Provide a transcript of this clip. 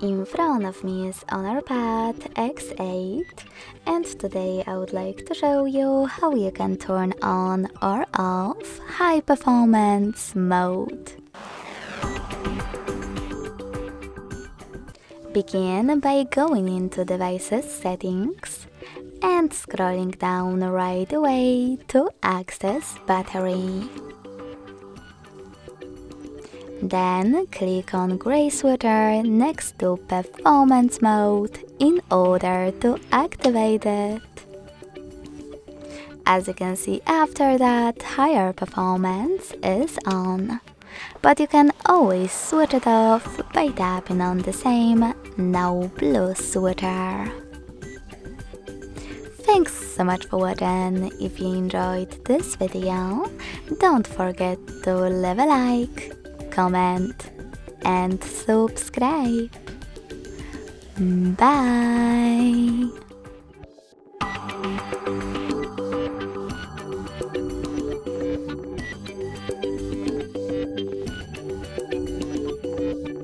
In front of me is Honor Pad X8, and today I would like to show you how you can turn on or off high performance mode. Begin by going into Devices Settings and scrolling down right away to access Battery. Then click on gray sweater next to Performance Mode in order to activate it. As you can see, after that, higher performance is on. But you can always switch it off by tapping on the same No Blue sweater. Thanks so much for watching. If you enjoyed this video, don't forget to leave a like, comment and subscribe. Bye!